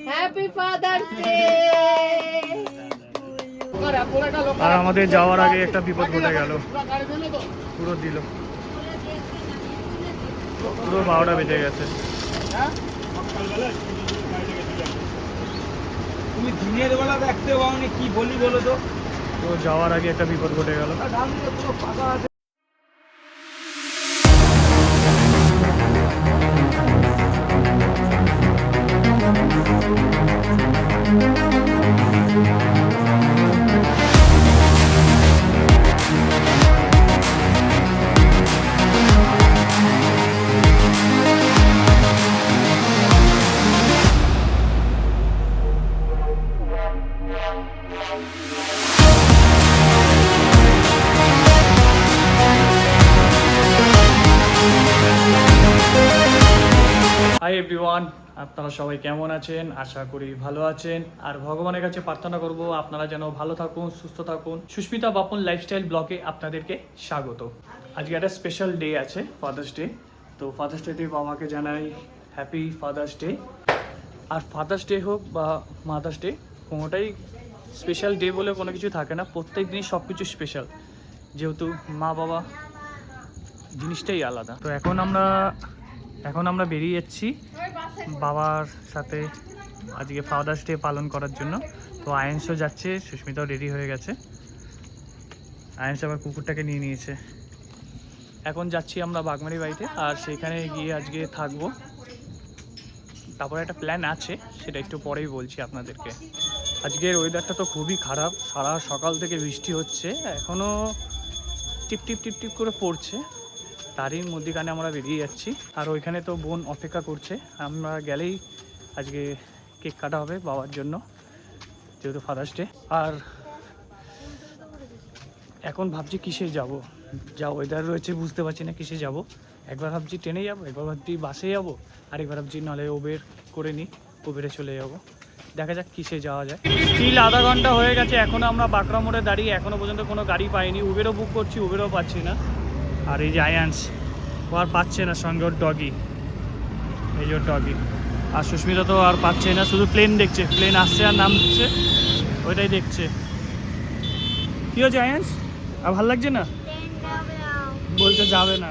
Happy father's day. আর আমাদের যাওয়ার আগে একটা বিপদ ঘটে গেল, পুরো দিল, পুরো 12টা বেজে গেছে। তুমি দিনের বেলা দেখতে পাওনি, কি বলি বলো তো? তো যাওয়ার আগে একটা বিপদ ঘটে গেল। হাই এভরিওয়ান, আপনারা সবাই কেমন আছেন? আশা করি ভালো আছেন। আর ভগবানের কাছে প্রার্থনা করব আপনারা যেন ভালো থাকুন, সুস্থ থাকুন। সুস্মিতা বাপন লাইফস্টাইল ব্লগে আপনাদেরকে স্বাগত। আজকে একটা স্পেশাল ডে আছে, ফাদার্স ডে। তো ফাদার্স ডেতে বাবাকে জানাই হ্যাপি ফাদার্স ডে। আর ফাদার্স ডে হোক বা মাদার্স ডে, কোনোটাই স্পেশাল ডে বলে কোনো কিছু থাকে না। প্রত্যেক দিনই সব কিছু স্পেশাল, যেহেতু মা বাবা জিনিসটাই আলাদা। তো এখন আমরা বেরিয়ে যাচ্ছি বাবার সাথে আজকে ফাদার্স ডে পালন করার জন্য। তো আয়েন্সও যাচ্ছে, সুস্মিতাও রেডি হয়ে গেছে। আয়েন্স আবার কুকুরটাকে নিয়ে নিয়েছে। এখন যাচ্ছি আমরা বাগমারি বাড়িতে, আর সেখানে গিয়ে আজকে থাকবো। তারপরে একটা প্ল্যান আছে, সেটা একটু পরেই বলছি আপনাদেরকে। আজকের ওয়েদারটা তো খুবই খারাপ, সারা সকাল থেকে বৃষ্টি হচ্ছে, এখনও টিপ টিপ টিপ টিপ করে পড়ছে। তারই মধ্যিখানে আমরা বেরিয়ে যাচ্ছি। আর ওইখানে তো বোন অপেক্ষা করছে, আমরা গেলেই আজকে কেক কাটা হবে বাবার জন্য, যেহেতু ফাদার্স ডে। আর এখন ভাবছি কিসে যাব, যা ওয়েদার রয়েছে বুঝতে পারছি না কিসে যাব। একবার ভাবছি ট্রেনে যাব, একবার ভাবছি বাসে যাব, আর একবার ভাবছি নাহলে উবের করে নিই, উবেরে চলে যাব। দেখা যাক কিসে যাওয়া যায়। স্টিল আধা ঘন্টা হয়ে গেছে, এখনও আমরা বাঁকড়া মোড়ে দাঁড়িয়ে, এখনও পর্যন্ত কোনো গাড়ি পাইনি। উবেরও বুক করছি, উবেরও পাচ্ছি না। আর এই যে আয়ান্স, ও আর পাচ্ছে না, সঙ্গে ওর ডগি, এই যে ওর ডগি। আর সুস্মিতা তো আর পাচ্ছে না, শুধু প্লেন দেখছে, প্লেন আসছে আর নামছে, ওইটাই দেখছে। কি হচ্ছে আয়ান্স, আর ভালো লাগছে না? বলছে যাবে না।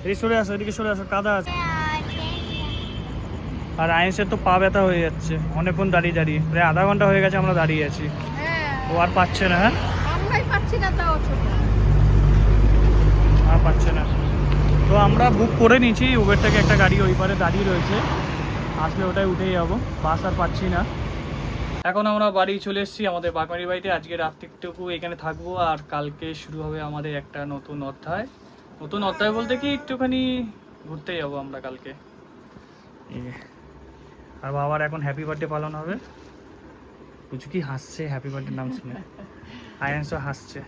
এই সরে আসো, এদিকে সরে আসো, কাদা আছে। আর আয়েন্সের তো পা ব্যথা হয়ে যাচ্ছে অনেকক্ষণ দাঁড়িয়ে দাঁড়িয়ে, প্রায় আধা ঘন্টা হয়ে গেছে আমরা দাঁড়িয়ে আছি। ও আর পাচ্ছে না। হ্যাঁ, আর পাচ্ছে না। তো আমরা বুক করে নিয়েছি উবের থেকে একটা গাড়ি, ওই পারে দাঁড়িয়ে রয়েছে, আসলে ওটাই উঠেই যাবো। বাস আর পাচ্ছি না। এখন আমরা বাড়ি চলে এসেছি, আমাদের বাগমারি বাড়িতে। আজকে রাত্রিটুকু এখানে থাকবো, আর কালকে শুরু হবে আমাদের একটা নতুন অধ্যায়। নতুন অধ্যায় বলতে কি, একটুখানি ঘুরতে যাবো আমরা কালকে। আর বাবার এখন হ্যাপি বার্থডে পালন হবে। কিছু কি হাসছে হ্যাপি বার্থডে নাম শুনে, আয়ান্সও হাসছে।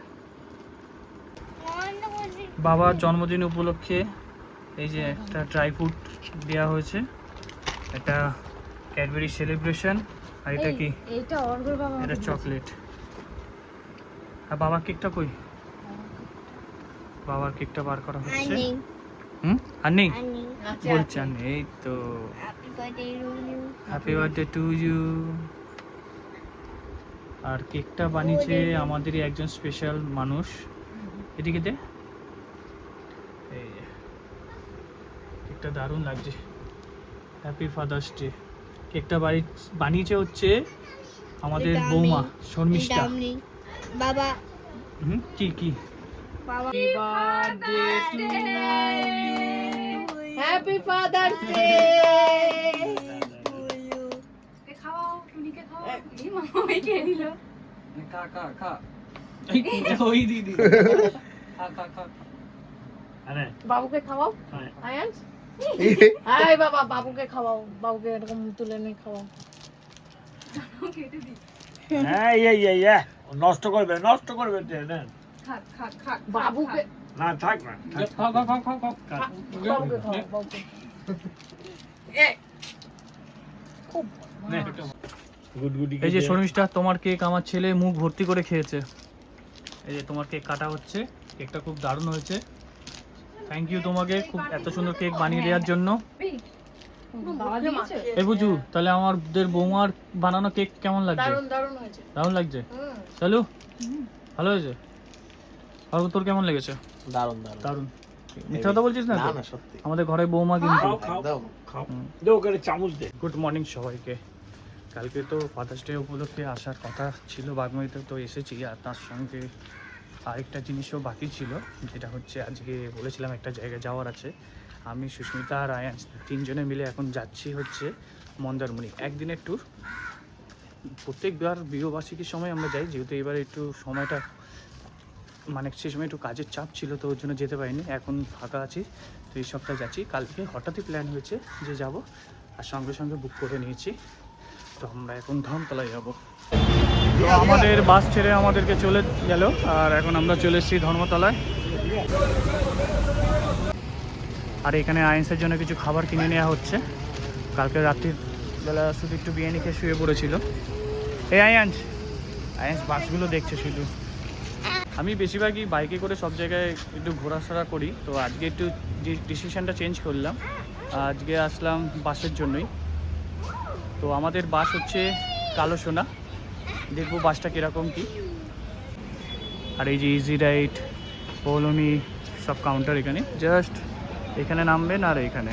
বাবার জন্মদিন উপলক্ষে এই যে একটা ড্রাই ফ্রুট দেওয়া হয়েছে, এটা ক্যাডবেরি সেলিব্রেশন। আর এটা কি? এটা চকলেট। আর বাবার কেকটা কই? বাবার কেকটা বার করা হচ্ছে। আর নেই বলছে, আর নেই তো। Happy birthday to you. আর কেকটা বানিয়েছে আমাদেরই একজন স্পেশাল মানুষ। এদিকে দে, এই কেকটা দারুণ লাগছে। Happy father's day. কেকটা বানিয়েছে হচ্ছে আমাদের বৌমা শর্মিষ্ঠা। বাবা কি কি? Happy father's day. বাবুকে খাওয়াও আয়ান্স। আয় বাবা, বাবুকে খাওয়াও, বাবুকে এরকম তুলে নিয়ে খাওয়াও। নষ্ট করবে, নষ্ট করবে। বাবুকে না, থাক না, বাবুকে খাওয়াও, বাবুকে। এই যে শর্মিষ্ঠা, তোমার কেক আমার ছেলে মুখ ভর্তি করে খেয়েছে। এই যে তোমার কেক কাটা হচ্ছে, কেকটা খুব দারুণ হয়েছে। থ্যাংক ইউ তোমাকে, খুব এত সুন্দর কেক বানিয়ে দেওয়ার জন্য। বাবা দিয়েছে? এই বুঝু, তাহলে আমাদের বৌমার বানানো কেক কেমন লাগছে? দারুণ দারুণ হয়েছে। দারুণ লাগছে। হুম। চলো, ভালো হয়েছে। আর তোর কেমন লেগেছে? দারুণ দারুণ দারুণ। মিথ্যা কথা বলছিস না না তো? না সত্যি আমাদের ঘরে বৌমা কিন্তু। খাও খাও একদম খাও দে ওকে চামচ দে। গুড মর্নিং সবাইকে। কালকে তো ফাদার্স ডে উপলক্ষে আসার কথা ছিল বাগমাইতে, তো এসেছি। আর তার সঙ্গে আরেকটা জিনিসও বাকি ছিল, যেটা হচ্ছে আজকে বলেছিলাম একটা জায়গায় যাওয়ার আছে। আমি সুস্মিতা আর আয়ান তিনজনে মিলে এখন যাচ্ছি হচ্ছে মন্দারমণি, একদিনের ট্যুর। প্রত্যেকবার বিবাহবার্ষিকীর সময় আমরা যাই, যেহেতু এবার একটু সময়টা মানে সেই সময় একটু কাজের চাপ ছিল, তো ওর জন্য যেতে পারিনি। এখন ফাঁকা আছি, তো এই সপ্তাহে যাচ্ছি। কালকে হঠাৎই প্ল্যান হয়েছে যে যাব, আর সঙ্গে সঙ্গে বুক করে নিয়েছি। তো আমরা এখন ধর্মতলায় যাব। তো আমাদের বাস ছেড়ে আমাদেরকে চলে গেল, আর এখন আমরা চলে এসেছি ধর্মতলায়। আর এখানে আয়েন্সের জন্য কিছু খাবার কিনে নেওয়া হচ্ছে। কালকে রাত্রির বেলা শুধু একটু বিরিয়ানি খেয়ে শুয়ে পড়েছিল। এই আয়ান্স বাসগুলো দেখছে শুধু। আমি বেশিরভাগই বাইকে করে সব জায়গায় একটু ঘোরাফেরা করি, তো আজকে একটু ডিসিশনটা চেঞ্জ করলাম। আজকে আসলাম বাসের জন্যই। তো আমাদের বাস হচ্ছে কালো সোনা, দেখবো বাসটা কীরকম কি। আর এই যে ইজি রাইড, পৌলমি সব কাউন্টার এখানে, জাস্ট এখানে নামবেন আর এইখানে।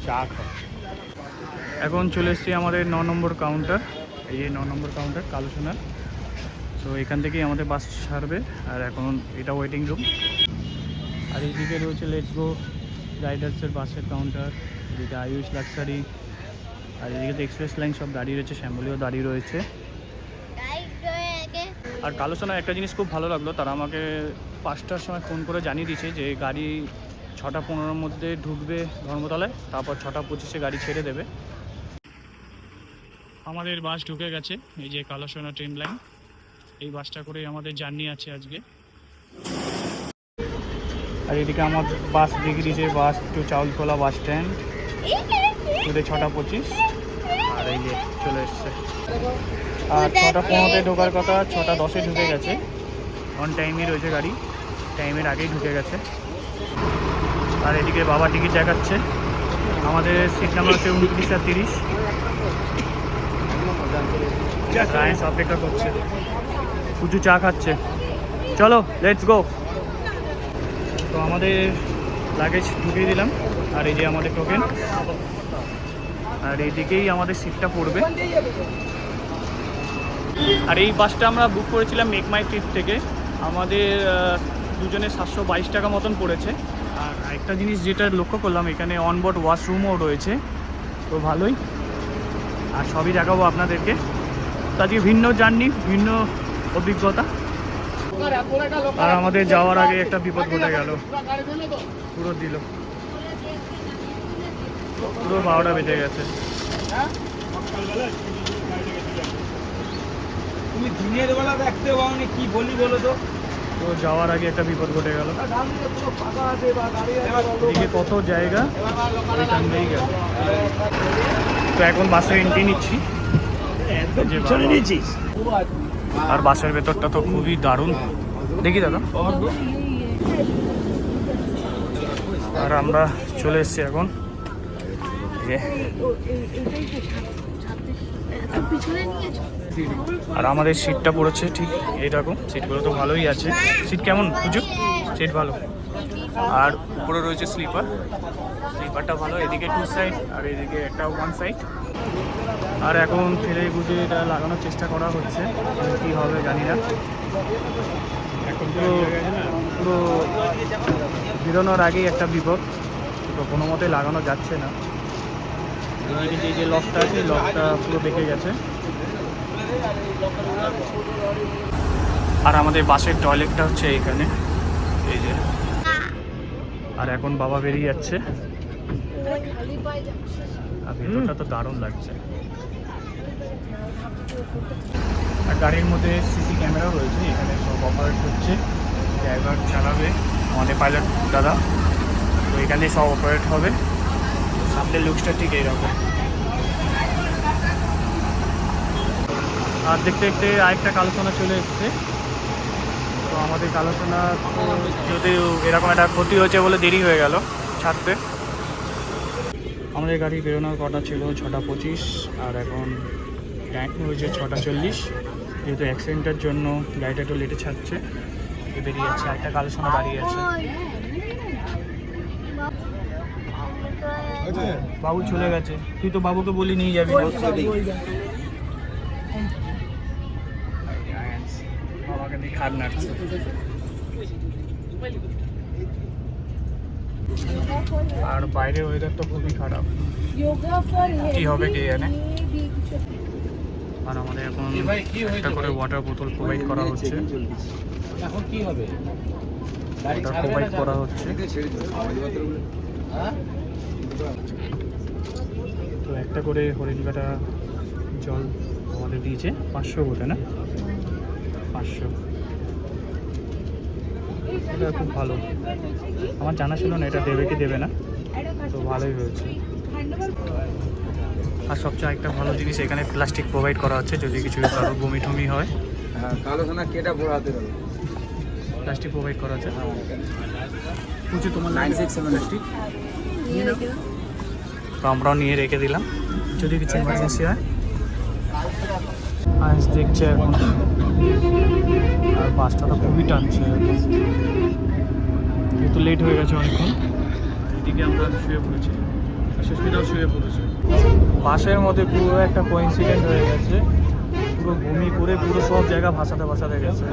চা খাও। এখন চলে এসেছি আমাদের 9 নম্বর কাউন্টার। এই 9 নম্বর কাউন্টার কালো সোনার। তো এখান থেকেই আমাদের বাস ছাড়বে, আর এখন এটা ওয়েটিং রুম। আর এইদিকে রয়েছে লেটস গো রাইডার্সের বাসের কাউন্টার, এদিকে আয়ুষ লাক্সারি, আর এদিকে তো এক্সপ্রেস লাইন সব দাঁড়িয়ে রয়েছে, শ্যামলিও দাঁড়িয়ে রয়েছে। আর কালো সোনার একটা জিনিস খুব ভালো লাগলো, তারা আমাকে 5টার সময় ফোন করে জানিয়ে দিয়েছে যে গাড়ি 6:15-র মধ্যে ঢুকবে ধর্মতলায়, তারপর 6:25-এ গাড়ি ছেড়ে দেবে। আমাদের বাস ঢুকে গেছে, এই যে কালো সোনা ট্রেন লাইন। এই বাসটা করে আমাদের জার্নি আছে আজকে। আর এদিকে আমার বাস দেখে দিয়েছে, bus to চাউলতলা bus stand, today 6:25। আর এই যে চলে এসছে। আর 6:15-তে ঢোকার কথা, 6:10-এ ঢুকে গেছে। অন টাইমই রয়েছে গাড়ি, টাইমের আগেই ঢুকে গেছে। আর এদিকে বাবা টিকিট দেখাচ্ছে। আমাদের সিট নাম্বার হচ্ছে 29 আর 30। সায়েন্স অপেক্ষা করছে, কুচু চা খাচ্ছে। চলো লেটস গো। তো আমাদের লাগেজ ঢুকিয়ে দিলাম, আর এই যে আমাদের টোকেন। আর এইদিকেই আমাদের সিটটা পড়বে। আর এই বাসটা আমরা বুক করেছিলাম মেক মাই ট্রিপ থেকে। আমাদের দুজনে 722 টাকা মতন পড়েছে। আর একটা জিনিস যেটা লক্ষ্য করলাম, এখানে অনবোর্ড ওয়াশরুমও রয়েছে, তো ভালোই। আর সবই দেখাবো আপনাদেরকে। তো আজকে ভিন্ন জার্নি, ভিন্ন অভিজ্ঞতা। আর আমাদের যাওয়ার আগে একটা বিপদ ঘটে গেল, পুরো দিল, পুরো 12টা বেজে গেছে। তুমি দিনের বেলা দেখতে পাওনি, কি বলি বলো তো? তো যাওয়ার আগে একটা বিপদ ঘটে গেল। এদিকে কত জায়গা, ওইখান দিয়েই গেল। তো এখন বাসে এন্ট্রি নিচ্ছি। আর বাসের ভেতরটা তো খুবই দারুণ, দেখি দাদা। আর আমরা চলে এসেছি এখন। আর আমাদের সিটটা পড়েছে ঠিক এইরকম। সিটগুলো তো ভালোই আছে। সিট কেমন বুঝু? সিট ভালো। আর উপরে রয়েছে স্লিপার, স্লিপারটা ভালো। এদিকে 2 সাইড আর এদিকে একটা 1 সাইড। আর এখন ফেলে বুঝে এটা লাগানোর চেষ্টা করা হচ্ছে, কী হবে জানি না। এখন পুরো বেরোনোর আগেই একটা বিপদ, তো কোনো মতে লাগানো যাচ্ছে না। এদিকে যে লকটা আছে, লকটা পুরো বেঁকে গেছে। আর আমাদের বাসের টয়লেটটা হচ্ছে এইখানে, এই যে। আর এখন বাবা বেরিয়ে যাচ্ছে। আর ভেতরটা তো দারুণ লাগছে। আর গাড়ির মধ্যে সিসি ক্যামেরাও রয়েছে, এখানে সব অপারেট হচ্ছে। ড্রাইভার চালাবে আমাদের পাইলট দাদা, তো এখানে সব অপারেট হবে। সামনের লুকসটা ঠিক এইরকম। আর দেখতে দেখতে আরেকটা কালো সোনা চলে এসছে। তো আমাদের কালোসোনা যদিও এরকম একটা ক্ষতি হয়েছে বলে দেরি হয়ে গেল ছাড়তে। আমাদের গাড়ি বেরোনোর কটা ছিল 6:25 আর এখন টাইম হয়েছে 6:40। যেহেতু অ্যাক্সিডেন্টের জন্য গাড়িটা একটু লেটে ছাড়ছে, বেরিয়ে যাচ্ছে। একটা কালোসোনা দাঁড়িয়ে আছে। বাবু চলে গেছে, তুই তো বাবুকে বলি নিয়ে যাবি না। বাবাকে দিয়ে খাট নাড়ছে। আর বাইরে ওয়েদার তো খুবই খারাপ, কি হবে কে জানে। আর আমাদের এখন একটা করে ওয়াটার বোতল প্রোভাইড করা হচ্ছে। এখন কি হবে? ওয়াটার প্রোভাইড করা হচ্ছে। তো একটা করে হরিণ কাটা জল আমাদের দিয়েছে 500 বোটে না, 500। এটা খুব ভালো, আমার জানা ছিল না এটা দেবে কি দেবে না, তো ভালোই হয়েছে। আর সবচেয়ে একটা ভালো জিনিস এখানে প্লাস্টিক প্রোভাইড করা হচ্ছে, যদি কিছু কারো বমি টমি হয় কালোসোনা কেটা পড়াতে হবে, প্লাস্টিক প্রোভাইড করা আছে। বুঝছি তোমার 967 প্লাস্টিক তো আমরাও নিয়ে রেখে দিলাম যদি কিছু এমার্জেন্সি হয়। আজ দেখছে এখন, আর বাসটা তো খুবই টানছে, যেহেতু লেট হয়ে গেছে অনেকক্ষণ। এদিকে আমরা শুয়ে পড়েছি, সুস্মিতাও শুয়ে পড়েছে। বাসের মধ্যে পুরো একটা কোইন্সিডেন্ট হয়ে গেছে, পুরো বমি করে পুরো সব জায়গা ভাসাতে গেছে।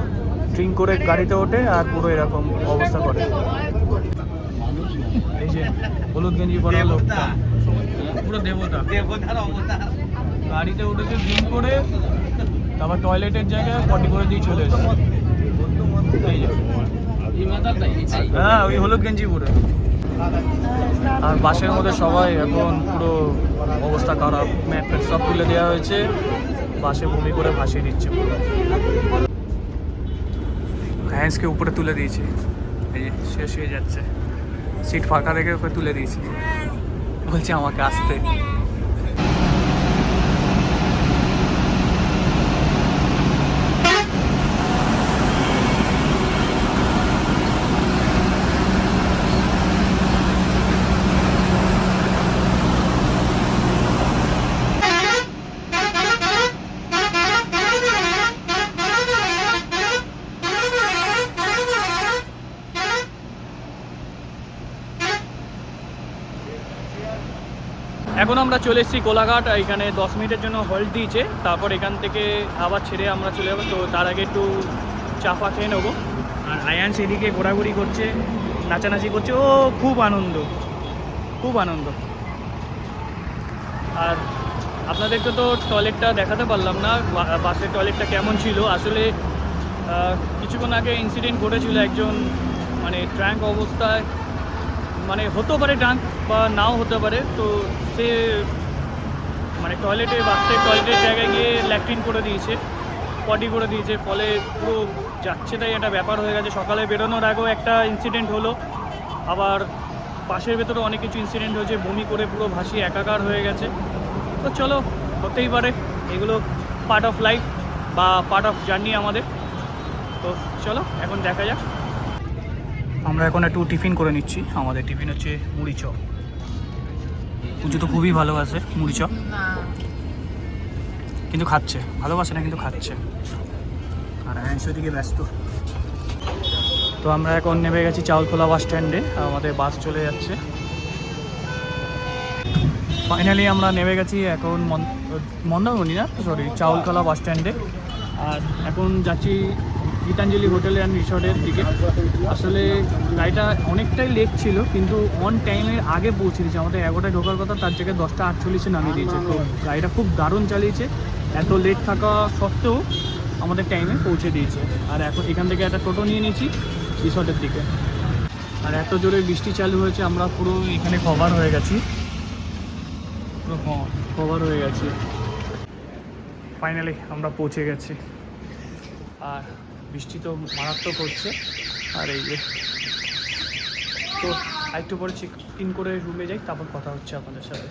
ড্রিঙ্ক করে গাড়িতে ওঠে আর পুরো এরকম অবস্থা করে। এই যে হলুদ গেঞ্জি পরা লোকটা পুরো দেবতার অবতার, গাড়িতে উঠেছে ড্রিঙ্ক করে, তারপর টয়লেটের জায়গায় পটি করে দিয়ে চলে এসেছে। এই যে হ্যাঁ, ওই হলুদ গেঞ্জি পরে। আর বাসের মধ্যে সবাই এখন পুরো অবস্থা খারাপ, ম্যাপ সব তুলে দেওয়া হয়েছে, বাসে বমি করে ভাসিয়ে দিচ্ছে পুরো। হ্যান্সকে উপরে তুলে দিয়েছি, এই যে শেষ হয়ে যাচ্ছে, সিট ফাঁকা রেখে ওকে তুলে দিয়েছি, বলছে আমাকে আসতে। এখন আমরা চলে এসেছি কোলাঘাট। এখানে 10 মিনিটের জন্য হল্ট দিয়েছে, তারপর এখান থেকে আবার ছেড়ে আমরা চলে যাবো। তো তার আগে একটু চা ফা খেয়ে নেবো। আর আয়ান সেদিকে ঘোরাঘুরি করছে, নাচানাচি করছে, ও খুব আনন্দ, খুব আনন্দ। আর আপনাদেরকে তো টয়লেটটা দেখাতে পারলাম না, বাসের টয়লেটটা কেমন ছিল। আসলে কিছুক্ষণ আগে ইনসিডেন্ট ঘটেছিল, একজন মানে ট্রাঙ্ক অবস্থায়, মানে হতে পারে ট্রাঙ্ক বা নাও হতে পারে, তো সে মানে টয়লেটে, বাসের টয়লেটের জায়গায় গিয়ে ল্যাট্রিন করে দিয়েছে, পটি করে দিয়েছে, ফলে পুরো যাচ্ছে তাই একটা ব্যাপার হয়ে গেছে। সকালে বেরোনোর আগেও একটা ইনসিডেন্ট হলো, আবার বাসের ভেতরে অনেক কিছু ইনসিডেন্ট হয়েছে, বমি করে পুরো ভাসিয়ে একাকার হয়ে গেছে। তো চলো, হতেই পারে, এগুলো পার্ট অফ লাইফ বা পার্ট অফ জার্নি আমাদের। তো চলো এখন দেখা যাক। আমরা এখন একটু টিফিন করে নিচ্ছি। আমাদের টিফিন হচ্ছে মুড়ি চপ। পুজো তো খুবই ভালোবাসে মুড়ি চপ, কিন্তু খাচ্ছে, ভালোবাসে না কিন্তু খাচ্ছে। আর আইনশো দিকে ব্যস্ত। তো আমরা এখন নেমে গেছি চাউলখোলা বাস স্ট্যান্ডে, আমাদের বাস চলে যাচ্ছে। ফাইনালি আমরা নেমে গেছি এখন মন্দারমণি না, সরি, চাউলখোলা বাস স্ট্যান্ডে। আর এখন যাচ্ছি গীতাঞ্জলি হোটেল অ্যান্ড রিসর্টের দিকে। আসলে গাড়িটা অনেকটাই লেট ছিল, কিন্তু অন টাইমের আগে পৌঁছে দিয়েছে। আমাদের 11টায় ঢোকার কথা, তার জায়গায় 10:48 নামিয়ে দিয়েছে। তো গাড়িটা খুব দারুণ চালিয়েছে, এত লেট থাকা সত্ত্বেও আমাদের টাইমে পৌঁছে দিয়েছে। আর এখন এখান থেকে একটা টোটো নিয়ে নিয়েছি রিসর্টের দিকে। আর এত জোরে বৃষ্টি চালু হয়েছে, আমরা পুরো এখানে কভার হয়ে গেছি, পুরো কভার হয়ে গেছি। ফাইনালি আমরা পৌঁছে গেছি। আর বৃষ্টি তো মারাত্মক হচ্ছে। আর এই যে, তো একটু পরে চেক ইন করে রুমে যাই, তারপর কথা হচ্ছে আপনাদের সাথে।